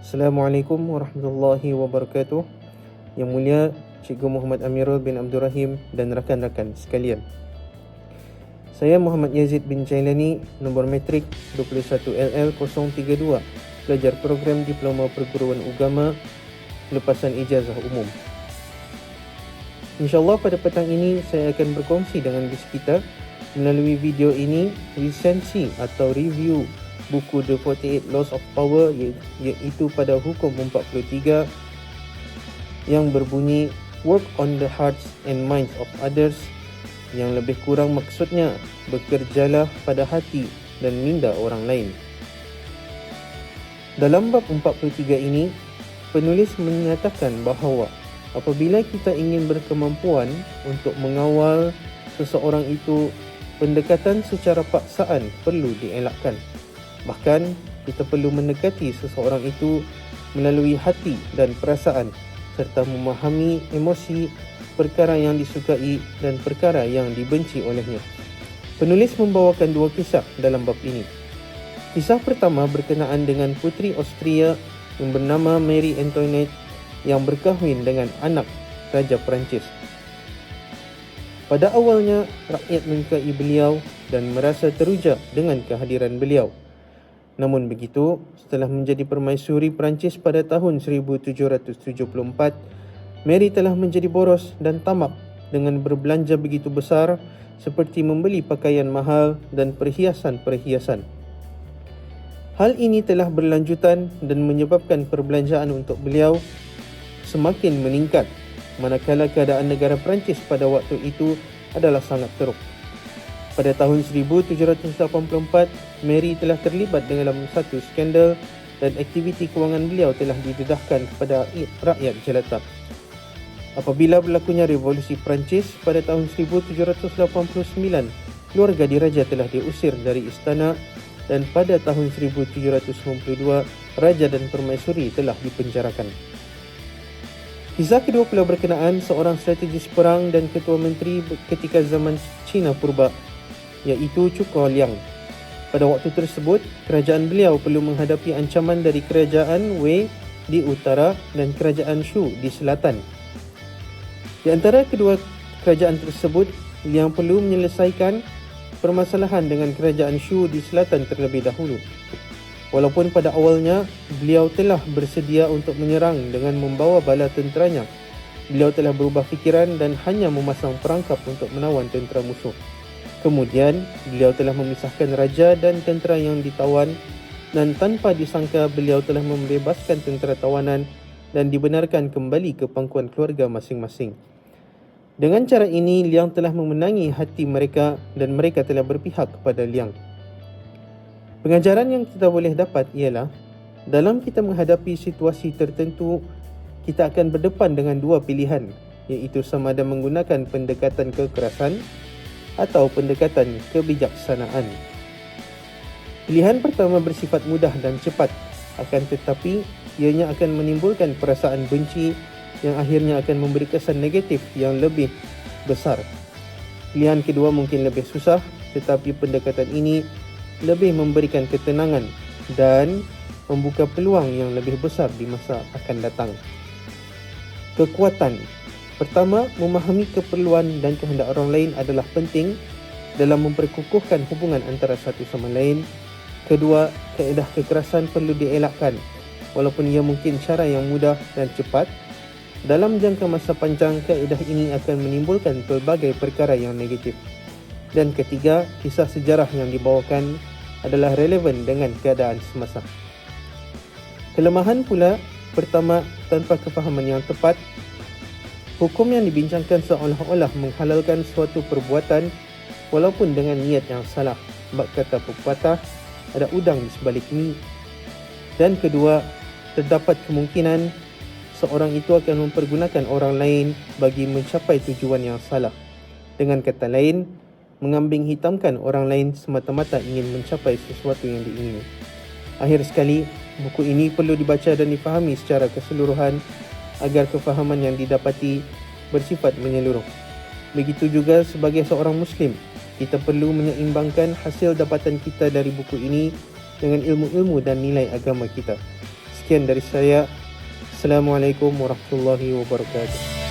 Assalamualaikum warahmatullahi wabarakatuh. Yang mulia Cikgu Muhammad Amirul bin Abdul Rahim dan rakan-rakan sekalian. Saya Muhammad Yazid bin Jailani, nombor metrik 21LL032, pelajar program Diploma Perguruan Agama Lepasan Ijazah Umum. InsyaAllah pada petang ini saya akan berkongsi dengan bis kita melalui video ini resensi atau review buku The 48 Laws of Power, iaitu pada hukum 43 yang berbunyi Work on the hearts and minds of others, yang lebih kurang maksudnya bekerjalah pada hati dan minda orang lain. Dalam bab 43 ini, penulis menyatakan bahawa apabila kita ingin berkemampuan untuk mengawal seseorang itu, pendekatan secara paksaan perlu dielakkan. Bahkan, kita perlu mendekati seseorang itu melalui hati dan perasaan serta memahami emosi, perkara yang disukai dan perkara yang dibenci olehnya. Penulis membawakan dua kisah dalam bab ini. Kisah pertama berkenaan dengan puteri Austria yang bernama Marie Antoinette yang berkahwin dengan anak Raja Perancis. Pada awalnya, rakyat menyukai beliau dan merasa teruja dengan kehadiran beliau. Namun begitu, setelah menjadi permaisuri Perancis pada tahun 1774, Mary telah menjadi boros dan tamak dengan berbelanja begitu besar seperti membeli pakaian mahal dan perhiasan-perhiasan. Hal ini telah berlanjutan dan menyebabkan perbelanjaan untuk beliau semakin meningkat, manakala keadaan negara Perancis pada waktu itu adalah sangat teruk. Pada tahun 1784, Mary telah terlibat dalam satu skandal dan aktiviti kewangan beliau telah didedahkan kepada rakyat jelata. Apabila berlakunya revolusi Perancis pada tahun 1789, keluarga diraja telah diusir dari istana dan pada tahun 1792, raja dan permaisuri telah dipenjarakan. Kisah kedua pula berkenaan seorang strategis perang dan ketua menteri ketika zaman Cina Purba, iaitu Zhuge Liang. Pada waktu tersebut, kerajaan beliau perlu menghadapi ancaman dari kerajaan Wei di utara dan kerajaan Shu di selatan. Di antara kedua kerajaan tersebut, Liang perlu menyelesaikan permasalahan dengan kerajaan Shu di selatan terlebih dahulu. Walaupun pada awalnya beliau telah bersedia untuk menyerang dengan membawa bala tenteranya, beliau telah berubah fikiran dan hanya memasang perangkap untuk menawan tentera musuh. Kemudian, beliau telah memisahkan raja dan tentera yang ditawan dan tanpa disangka beliau telah membebaskan tentera tawanan dan dibenarkan kembali ke pangkuan keluarga masing-masing. Dengan cara ini, Liang telah memenangi hati mereka dan mereka telah berpihak kepada Liang. Pengajaran yang kita boleh dapat ialah, dalam kita menghadapi situasi tertentu, kita akan berdepan dengan dua pilihan, iaitu sama ada menggunakan pendekatan kekerasan atau pendekatan kebijaksanaan. Pilihan pertama bersifat mudah dan cepat, akan tetapi ianya akan menimbulkan perasaan benci yang akhirnya akan memberi kesan negatif yang lebih besar. Pilihan kedua mungkin lebih susah, tetapi pendekatan ini lebih memberikan ketenangan dan membuka peluang yang lebih besar di masa akan datang. Kekuatan. Pertama, memahami keperluan dan kehendak orang lain adalah penting dalam memperkukuhkan hubungan antara satu sama lain. Kedua, kaedah kekerasan perlu dielakkan, walaupun ia mungkin cara yang mudah dan cepat. Dalam jangka masa panjang, kaedah ini akan menimbulkan pelbagai perkara yang negatif. Dan ketiga, kisah sejarah yang dibawakan adalah relevan dengan keadaan semasa. Kelemahan pula, pertama, tanpa kefahaman yang tepat, hukum yang dibincangkan seolah-olah menghalalkan suatu perbuatan walaupun dengan niat yang salah. Bab kata pepatah, ada udang di sebalik mi. Dan kedua, terdapat kemungkinan seorang itu akan mempergunakan orang lain bagi mencapai tujuan yang salah. Dengan kata lain, mengambing hitamkan orang lain semata-mata ingin mencapai sesuatu yang diingini. Akhir sekali, buku ini perlu dibaca dan difahami secara keseluruhan agar kefahaman yang didapati bersifat menyeluruh. Begitu juga sebagai seorang Muslim, kita perlu menyeimbangkan hasil dapatan kita dari buku ini dengan ilmu-ilmu dan nilai agama kita. Sekian dari saya. Assalamualaikum warahmatullahi wabarakatuh.